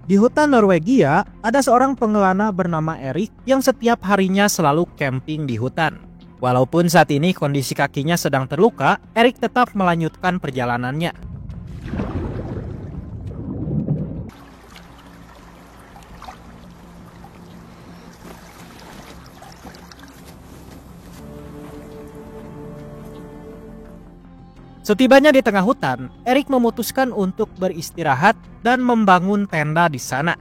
Di hutan Norwegia, ada seorang pengelana bernama Erik yang setiap harinya selalu camping di hutan. Walaupun saat ini kondisi kakinya sedang terluka, Erik tetap melanjutkan perjalanannya. Setibanya di tengah hutan, Erik memutuskan untuk beristirahat dan membangun tenda di sana.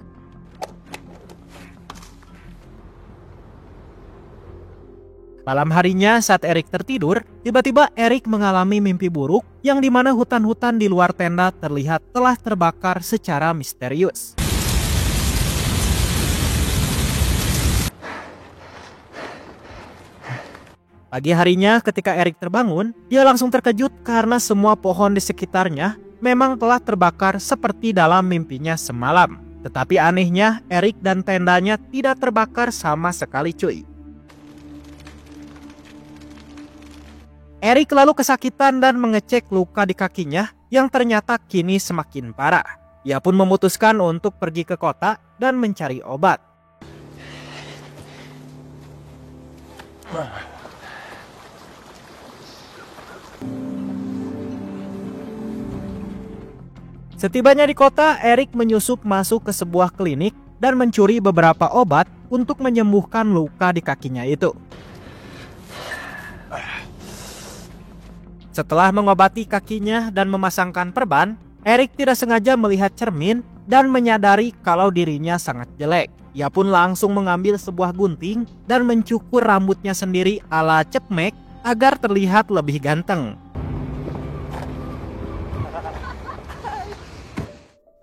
Malam harinya saat Erik tertidur, tiba-tiba Erik mengalami mimpi buruk yang dimana hutan-hutan di luar tenda terlihat telah terbakar secara misterius. Pagi harinya ketika Erik terbangun, dia langsung terkejut karena semua pohon di sekitarnya memang telah terbakar seperti dalam mimpinya semalam. Tetapi anehnya, Erik dan tendanya tidak terbakar sama sekali cuy. Erik lalu kesakitan dan mengecek luka di kakinya yang ternyata kini semakin parah. Ia pun memutuskan untuk pergi ke kota dan mencari obat. Setibanya di kota, Erik menyusup masuk ke sebuah klinik dan mencuri beberapa obat untuk menyembuhkan luka di kakinya itu. Setelah mengobati kakinya dan memasangkan perban, Erik tidak sengaja melihat cermin dan menyadari kalau dirinya sangat jelek. Ia pun langsung mengambil sebuah gunting dan mencukur rambutnya sendiri ala cepmek agar terlihat lebih ganteng.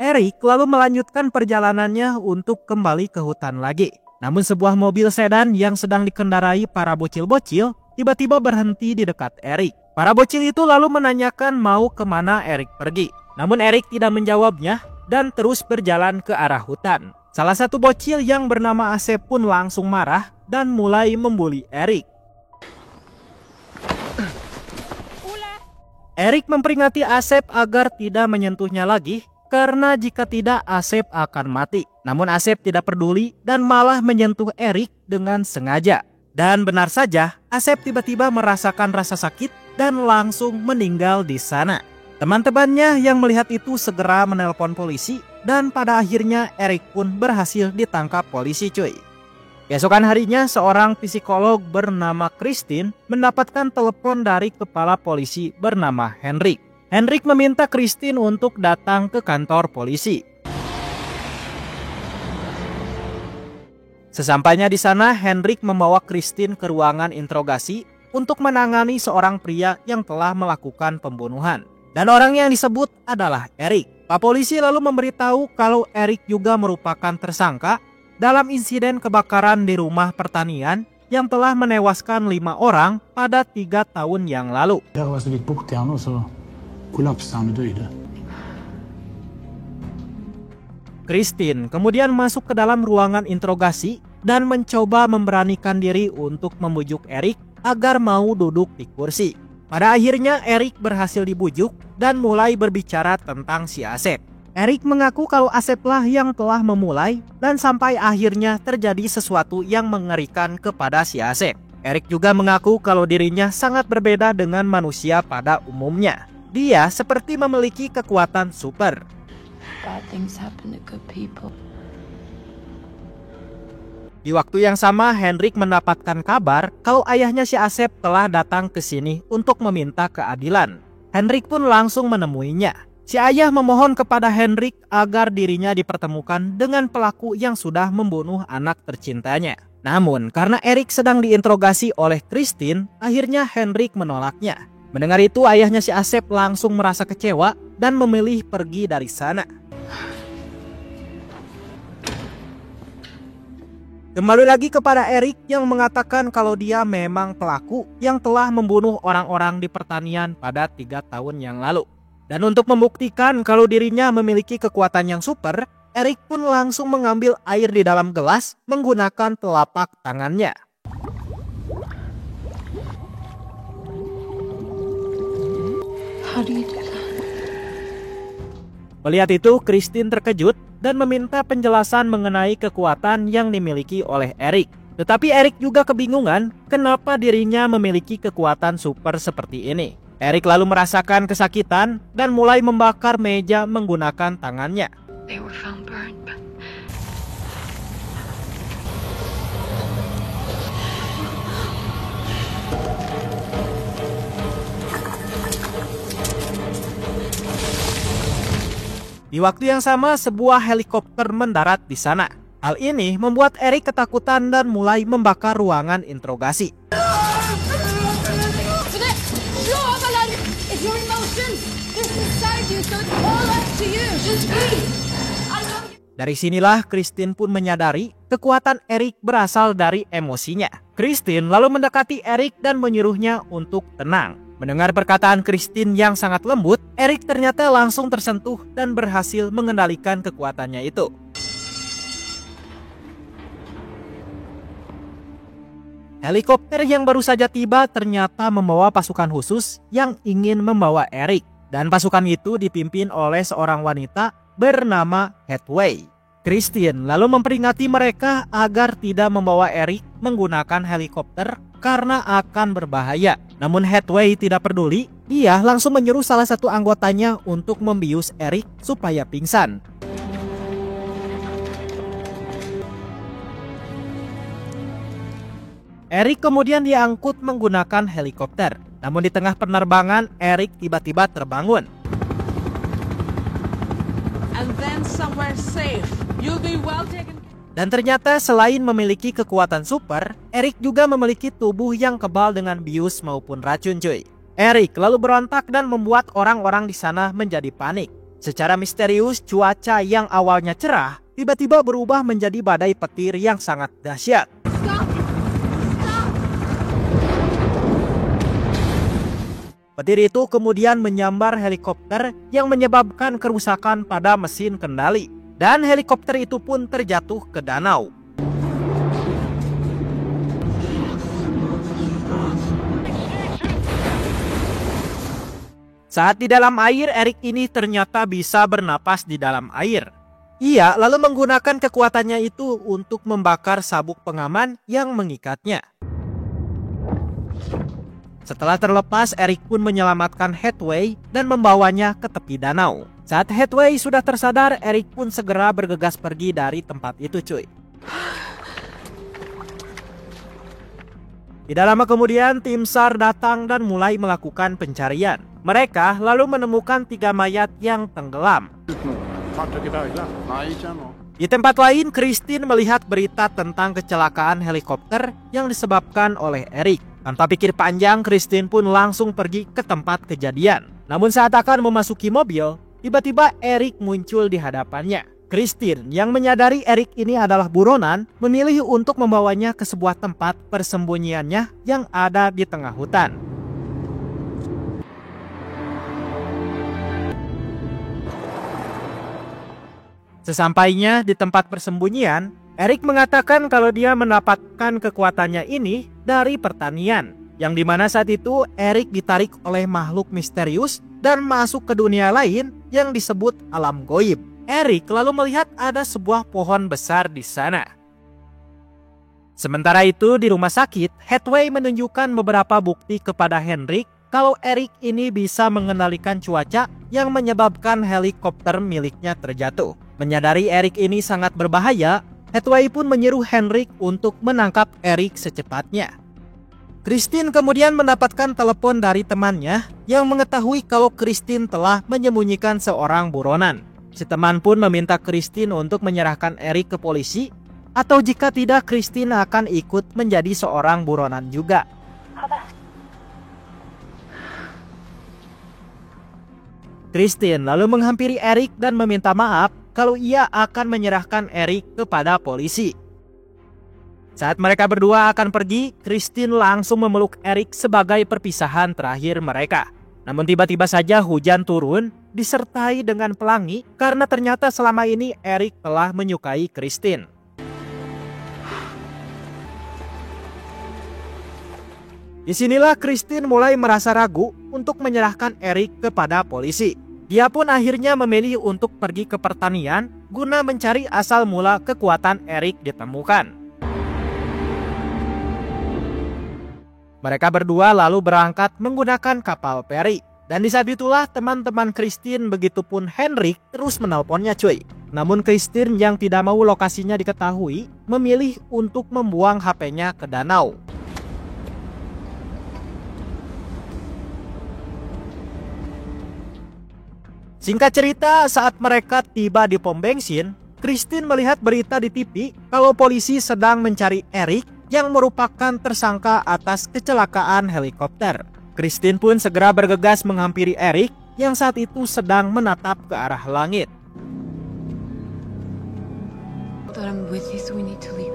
Erik lalu melanjutkan perjalanannya untuk kembali ke hutan lagi. Namun sebuah mobil sedan yang sedang dikendarai para bocil-bocil tiba-tiba berhenti di dekat Erik. Para bocil itu lalu menanyakan mau kemana Erik pergi. Namun Erik tidak menjawabnya dan terus berjalan ke arah hutan. Salah satu bocil yang bernama Asep pun langsung marah dan mulai membuli Erik. Erik memperingati Asep agar tidak menyentuhnya lagi, karena jika tidak Asep akan mati. Namun Asep tidak peduli dan malah menyentuh Erik dengan sengaja. Dan benar saja, Asep tiba-tiba merasakan rasa sakit dan langsung meninggal di sana. Teman-temannya yang melihat itu segera menelpon polisi dan pada akhirnya Erik pun berhasil ditangkap polisi cuy. Keesokan harinya seorang psikolog bernama Christine mendapatkan telepon dari kepala polisi bernama Henrik. Henrik meminta Christine untuk datang ke kantor polisi. Sesampainya di sana, Henrik membawa Christine ke ruangan interogasi untuk menangani seorang pria yang telah melakukan pembunuhan. Dan orang yang disebut adalah Erik. Pak polisi lalu memberitahu kalau Erik juga merupakan tersangka dalam insiden kebakaran di rumah pertanian yang telah menewaskan 5 orang pada 3 tahun yang lalu. Christine kemudian masuk ke dalam ruangan interogasi dan mencoba memberanikan diri untuk membujuk Erik agar mau duduk di kursi. Pada akhirnya Erik berhasil dibujuk dan mulai berbicara tentang si Asep. Erik mengaku kalau Aseplah yang telah memulai dan sampai akhirnya terjadi sesuatu yang mengerikan kepada si Asep. Erik juga mengaku kalau dirinya sangat berbeda dengan manusia pada umumnya. Dia seperti memiliki kekuatan super. Bad things happen to good people. Di waktu yang sama, Henrik mendapatkan kabar kalau ayahnya si Asep telah datang ke sini untuk meminta keadilan. Henrik pun langsung menemuinya. Si ayah memohon kepada Henrik agar dirinya dipertemukan dengan pelaku yang sudah membunuh anak tercintanya. Namun, karena Erik sedang diinterogasi oleh Christine, akhirnya Henrik menolaknya. Mendengar itu, ayahnya si Asep langsung merasa kecewa dan memilih pergi dari sana. Kembali lagi kepada Erik yang mengatakan kalau dia memang pelaku yang telah membunuh orang-orang di pertanian pada 3 tahun yang lalu. Dan untuk membuktikan kalau dirinya memiliki kekuatan yang super, Erik pun langsung mengambil air di dalam gelas menggunakan telapak tangannya. How do you do that? Melihat itu, Christine terkejut dan meminta penjelasan mengenai kekuatan yang dimiliki oleh Eric. Tetapi Eric juga kebingungan kenapa dirinya memiliki kekuatan super seperti ini. Eric lalu merasakan kesakitan dan mulai membakar meja menggunakan tangannya. They were found burned, but Di waktu yang sama, sebuah helikopter mendarat di sana. Hal ini membuat Eric ketakutan dan mulai membakar ruangan interogasi. Dari sinilah Christine pun menyadari kekuatan Eric berasal dari emosinya. Christine lalu mendekati Eric dan menyuruhnya untuk tenang. Mendengar perkataan Christine yang sangat lembut, Eric ternyata langsung tersentuh dan berhasil mengendalikan kekuatannya itu. Helikopter yang baru saja tiba ternyata membawa pasukan khusus yang ingin membawa Eric. Dan pasukan itu dipimpin oleh seorang wanita bernama Hathaway. Christine lalu memperingati mereka agar tidak membawa Eric menggunakan helikopter karena akan berbahaya. Namun Hathaway tidak peduli, dia langsung menyuruh salah satu anggotanya untuk membius Eric supaya pingsan. Eric kemudian diangkut menggunakan helikopter. Namun di tengah penerbangan, Eric tiba-tiba terbangun. And then somewhere safe. You'll be well taken. Dan ternyata selain memiliki kekuatan super, Eric juga memiliki tubuh yang kebal dengan bius maupun racun cuy. Eric lalu berontak dan membuat orang-orang di sana menjadi panik. Secara misterius, cuaca yang awalnya cerah tiba-tiba berubah menjadi badai petir yang sangat dahsyat. Petir itu kemudian menyambar helikopter yang menyebabkan kerusakan pada mesin kendali. Dan helikopter itu pun terjatuh ke danau. Saat di dalam air, Eric ini ternyata bisa bernapas di dalam air. Ia lalu menggunakan kekuatannya itu untuk membakar sabuk pengaman yang mengikatnya. Setelah terlepas, Eric pun menyelamatkan Hathaway dan membawanya ke tepi danau. Saat Hathaway sudah tersadar, Eric pun segera bergegas pergi dari tempat itu cuy. Tidak lama kemudian, tim SAR datang dan mulai melakukan pencarian. Mereka lalu menemukan 3 mayat yang tenggelam. Di tempat lain, Christine melihat berita tentang kecelakaan helikopter yang disebabkan oleh Eric. Tanpa pikir panjang, Christine pun langsung pergi ke tempat kejadian. Namun saat akan memasuki mobil, tiba-tiba Eric muncul di hadapannya. Christine yang menyadari Eric ini adalah buronan, memilih untuk membawanya ke sebuah tempat persembunyiannya yang ada di tengah hutan. Sesampainya di tempat persembunyian, Eric mengatakan kalau dia mendapatkan kekuatannya ini dari pertanian, yang dimana saat itu Eric ditarik oleh makhluk misterius dan masuk ke dunia lain yang disebut alam goib. Eric lalu melihat ada sebuah pohon besar di sana. Sementara itu di rumah sakit, Hathaway menunjukkan beberapa bukti kepada Henrik kalau Eric ini bisa mengendalikan cuaca yang menyebabkan helikopter miliknya terjatuh. Menyadari Eric ini sangat berbahaya, Hathaway pun menyuruh Henrik untuk menangkap Eric secepatnya. Christine kemudian mendapatkan telepon dari temannya yang mengetahui kalau Christine telah menyembunyikan seorang buronan. Si teman pun meminta Christine untuk menyerahkan Eric ke polisi, atau jika tidak Christine akan ikut menjadi seorang buronan juga. Christine lalu menghampiri Eric dan meminta maaf kalau ia akan menyerahkan Eric kepada polisi. Saat mereka berdua akan pergi, Christine langsung memeluk Eric sebagai perpisahan terakhir mereka. Namun tiba-tiba saja hujan turun disertai dengan pelangi karena ternyata selama ini Eric telah menyukai Christine. Disinilah Christine mulai merasa ragu untuk menyerahkan Eric kepada polisi. Dia pun akhirnya memilih untuk pergi ke pertanian guna mencari asal mula kekuatan Eric ditemukan. Mereka berdua lalu berangkat menggunakan kapal peri. Dan di saat itulah teman-teman Christine begitupun Henrik terus menelponnya cuy. Namun Christine yang tidak mau lokasinya diketahui memilih untuk membuang HP-nya ke danau. Singkat cerita, saat mereka tiba di pom bensin, Christine melihat berita di TV kalau polisi sedang mencari Eric yang merupakan tersangka atas kecelakaan helikopter. Christine pun segera bergegas menghampiri Eric yang saat itu sedang menatap ke arah langit. But I'm with you, so we need to leave.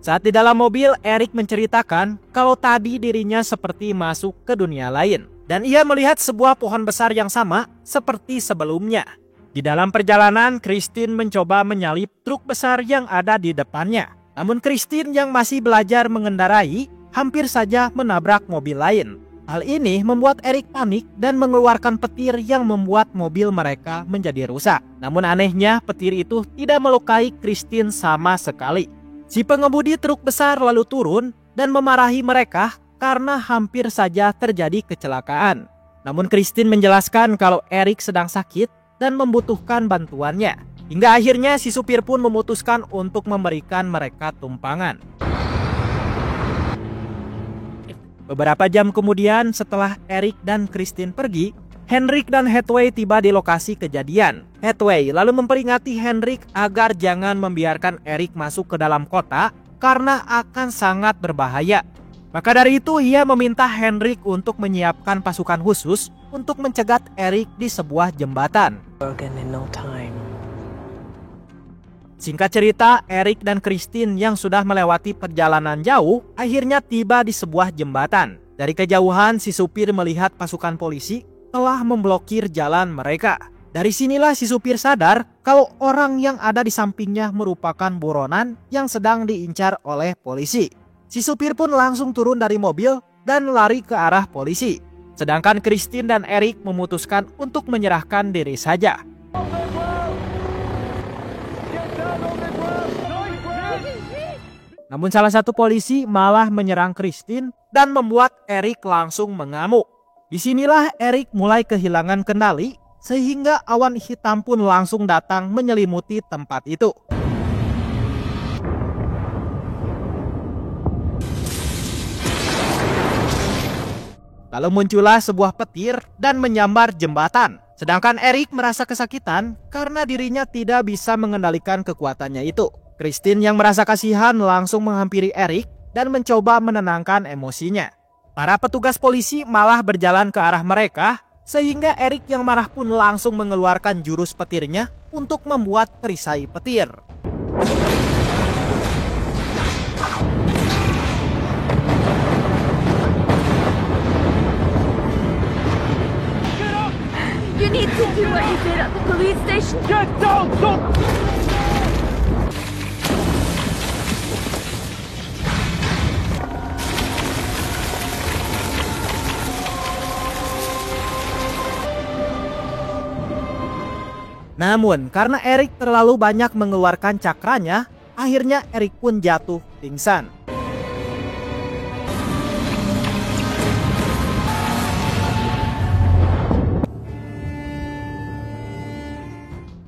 Saat di dalam mobil, Eric menceritakan kalau tadi dirinya seperti masuk ke dunia lain. Dan ia melihat sebuah pohon besar yang sama seperti sebelumnya. Di dalam perjalanan, Christine mencoba menyalip truk besar yang ada di depannya. Namun Christine yang masih belajar mengendarai hampir saja menabrak mobil lain. Hal ini membuat Eric panik dan mengeluarkan petir yang membuat mobil mereka menjadi rusak. Namun anehnya petir itu tidak melukai Christine sama sekali. Si pengemudi truk besar lalu turun dan memarahi mereka karena hampir saja terjadi kecelakaan. Namun Christine menjelaskan kalau Eric sedang sakit dan membutuhkan bantuannya. Hingga akhirnya si supir pun memutuskan untuk memberikan mereka tumpangan. Beberapa jam kemudian setelah Eric dan Christine pergi, Henrik dan Hathaway tiba di lokasi kejadian. Hathaway lalu memperingati Henrik agar jangan membiarkan Eric masuk ke dalam kota karena akan sangat berbahaya. Maka dari itu ia meminta Henrik untuk menyiapkan pasukan khusus untuk mencegat Eric di sebuah jembatan. Singkat cerita, Eric dan Christine yang sudah melewati perjalanan jauh akhirnya tiba di sebuah jembatan. Dari kejauhan si supir melihat pasukan polisi telah memblokir jalan mereka. Dari sinilah si supir sadar kalau orang yang ada di sampingnya merupakan buronan yang sedang diincar oleh polisi. Si supir pun langsung turun dari mobil dan lari ke arah polisi. Sedangkan Christine dan Eric memutuskan untuk menyerahkan diri saja. Namun salah satu polisi malah menyerang Christine dan membuat Eric langsung mengamuk. Disinilah Eric mulai kehilangan kendali sehingga awan hitam pun langsung datang menyelimuti tempat itu. Lalu muncullah sebuah petir dan menyambar jembatan. Sedangkan Eric merasa kesakitan karena dirinya tidak bisa mengendalikan kekuatannya itu. Christine yang merasa kasihan langsung menghampiri Eric dan mencoba menenangkan emosinya. Para petugas polisi malah berjalan ke arah mereka, sehingga Eric yang marah pun langsung mengeluarkan jurus petirnya untuk membuat perisai petir. You need to do what you did at the police station. Get down, don't... Namun karena Eric terlalu banyak mengeluarkan cakranya, akhirnya Eric pun jatuh pingsan.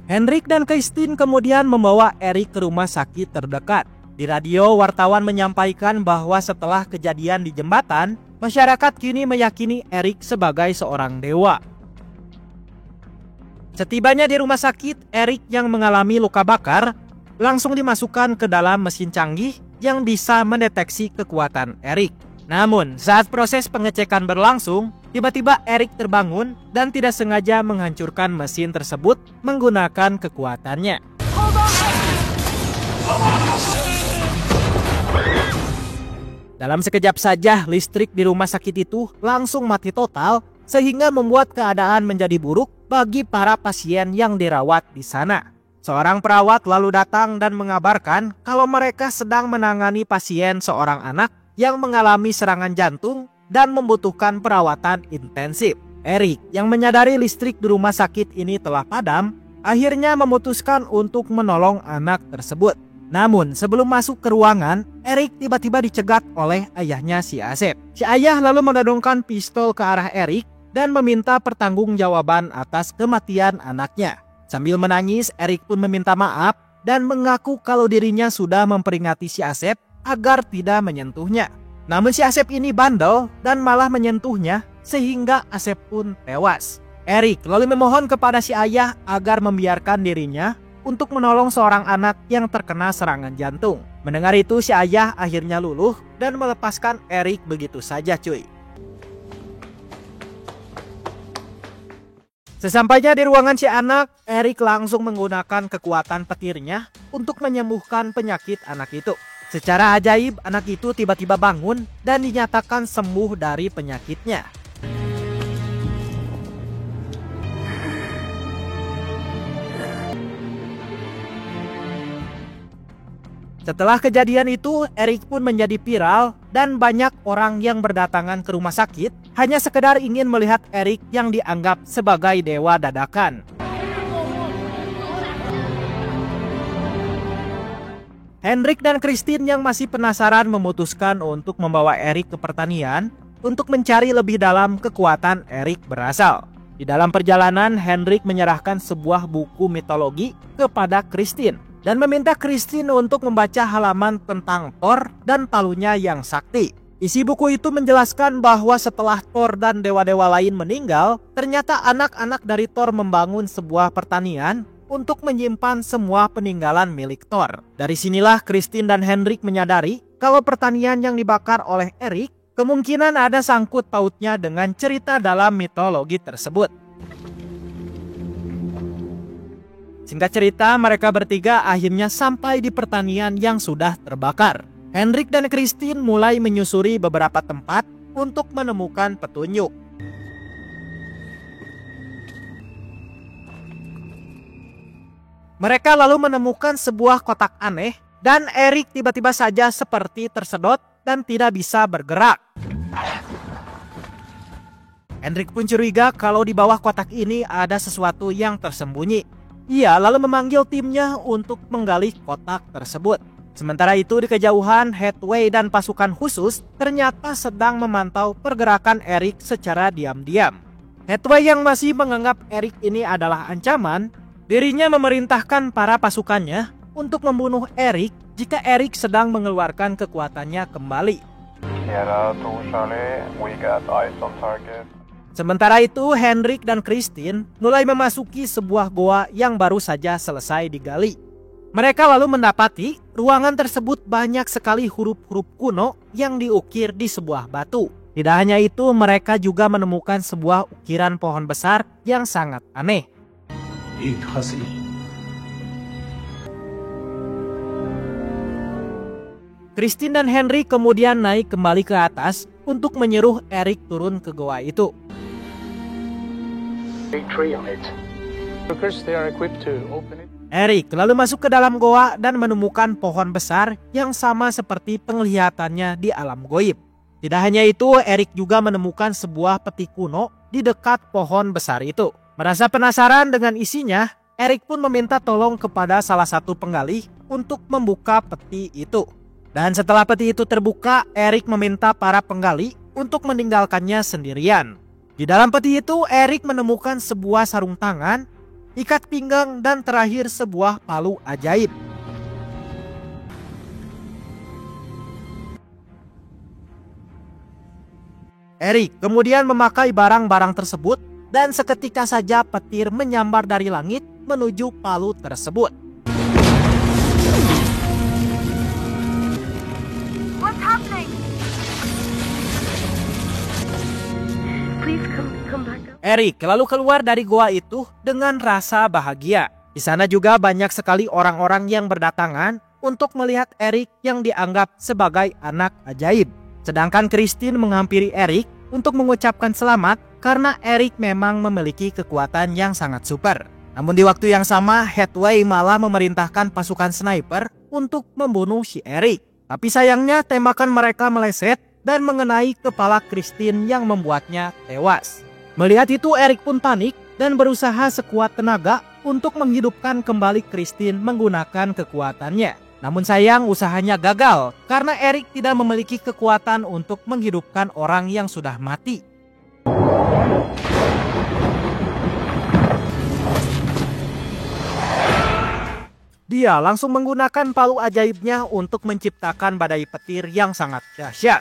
Henrik dan Christine kemudian membawa Eric ke rumah sakit terdekat. Di radio, wartawan menyampaikan bahwa setelah kejadian di jembatan, masyarakat kini meyakini Eric sebagai seorang dewa. Setibanya di rumah sakit, Eric yang mengalami luka bakar langsung dimasukkan ke dalam mesin canggih yang bisa mendeteksi kekuatan Eric. Namun, saat proses pengecekan berlangsung, tiba-tiba Eric terbangun dan tidak sengaja menghancurkan mesin tersebut menggunakan kekuatannya. Dalam sekejap saja, listrik di rumah sakit itu langsung mati total, sehingga membuat keadaan menjadi buruk bagi para pasien yang dirawat di sana. Seorang perawat lalu datang dan mengabarkan kalau mereka sedang menangani pasien seorang anak yang mengalami serangan jantung dan membutuhkan perawatan intensif. Eric yang menyadari listrik di rumah sakit ini telah padam, akhirnya memutuskan untuk menolong anak tersebut. Namun sebelum masuk ke ruangan, Eric tiba-tiba dicegat oleh ayahnya si Asep. Si ayah lalu menodongkan pistol ke arah Eric dan meminta pertanggungjawaban atas kematian anaknya. Sambil menangis, Eric pun meminta maaf dan mengaku kalau dirinya sudah memperingati si Asep agar tidak menyentuhnya. Namun si Asep ini bandel dan malah menyentuhnya sehingga Asep pun tewas. Eric lalu memohon kepada si ayah agar membiarkan dirinya untuk menolong seorang anak yang terkena serangan jantung. Mendengar itu si ayah akhirnya luluh dan melepaskan Eric begitu saja cuy. Sesampainya di ruangan si anak, Eric langsung menggunakan kekuatan petirnya untuk menyembuhkan penyakit anak itu. Secara ajaib anak itu tiba-tiba bangun dan dinyatakan sembuh dari penyakitnya. Setelah kejadian itu, Eric pun menjadi viral dan banyak orang yang berdatangan ke rumah sakit hanya sekedar ingin melihat Eric yang dianggap sebagai dewa dadakan. Hendrik dan Christine yang masih penasaran memutuskan untuk membawa Eric ke pertanian untuk mencari lebih dalam kekuatan Eric berasal. Di dalam perjalanan, Hendrik menyerahkan sebuah buku mitologi kepada Christine dan meminta Christine untuk membaca halaman tentang Thor dan palunya yang sakti. Isi buku itu menjelaskan bahwa setelah Thor dan dewa-dewa lain meninggal, ternyata anak-anak dari Thor membangun sebuah pertanian untuk menyimpan semua peninggalan milik Thor. Dari sinilah Christine dan Hendrik menyadari kalau pertanian yang dibakar oleh Eric kemungkinan ada sangkut pautnya dengan cerita dalam mitologi tersebut. Singkat cerita, mereka bertiga akhirnya sampai di pertanian yang sudah terbakar. Hendrik dan Christine mulai menyusuri beberapa tempat untuk menemukan petunjuk. Mereka lalu menemukan sebuah kotak aneh dan Eric tiba-tiba saja seperti tersedot dan tidak bisa bergerak. Hendrik pun curiga kalau di bawah kotak ini ada sesuatu yang tersembunyi. Ia lalu memanggil timnya untuk menggali kotak tersebut. Sementara itu di kejauhan, Hathaway dan pasukan khusus ternyata sedang memantau pergerakan Eric secara diam-diam. Hathaway yang masih menganggap Eric ini adalah ancaman, dirinya memerintahkan para pasukannya untuk membunuh Eric jika Eric sedang mengeluarkan kekuatannya kembali. Sementara itu, Hendrik dan Christine mulai memasuki sebuah goa yang baru saja selesai digali. Mereka lalu mendapati ruangan tersebut banyak sekali huruf-huruf kuno yang diukir di sebuah batu. Tidak hanya itu, mereka juga menemukan sebuah ukiran pohon besar yang sangat aneh. Christine dan Henry kemudian naik kembali ke atas untuk menyuruh Eric turun ke goa itu. Eric lalu masuk ke dalam goa dan menemukan pohon besar yang sama seperti penglihatannya di alam goib. Tidak hanya itu, Eric juga menemukan sebuah peti kuno di dekat pohon besar itu. Merasa penasaran dengan isinya, Eric pun meminta tolong kepada salah satu penggali untuk membuka peti itu. Dan setelah peti itu terbuka, Eric meminta para penggali untuk meninggalkannya sendirian. Di dalam peti itu, Eric menemukan sebuah sarung tangan, ikat pinggang, dan terakhir sebuah palu ajaib. Eric kemudian memakai barang-barang tersebut dan seketika saja petir menyambar dari langit menuju palu tersebut. What's happening? Please come back up. Eric lalu keluar dari goa itu dengan rasa bahagia. Di sana juga banyak sekali orang-orang yang berdatangan untuk melihat Eric yang dianggap sebagai anak ajaib. Sedangkan Christine menghampiri Eric untuk mengucapkan selamat karena Eric memang memiliki kekuatan yang sangat super. Namun di waktu yang sama, Hathaway malah memerintahkan pasukan sniper untuk membunuh si Eric. Tapi sayangnya tembakan mereka meleset dan mengenai kepala Christine yang membuatnya tewas. Melihat itu Eric pun panik dan berusaha sekuat tenaga untuk menghidupkan kembali Christine menggunakan kekuatannya. Namun sayang usahanya gagal karena Eric tidak memiliki kekuatan untuk menghidupkan orang yang sudah mati. Dia langsung menggunakan palu ajaibnya untuk menciptakan badai petir yang sangat dahsyat.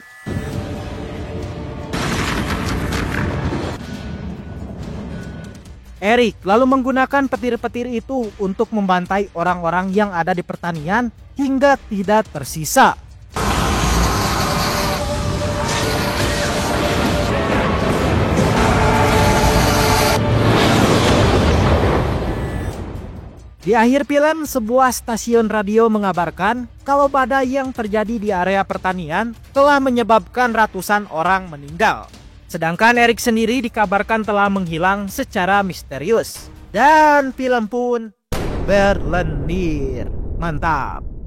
Eric lalu menggunakan petir-petir itu untuk membantai orang-orang yang ada di pertanian hingga tidak tersisa. Di akhir film, sebuah stasiun radio mengabarkan kalau badai yang terjadi di area pertanian telah menyebabkan ratusan orang meninggal. Sedangkan Eric sendiri dikabarkan telah menghilang secara misterius. Dan film pun berlendir. Mantap.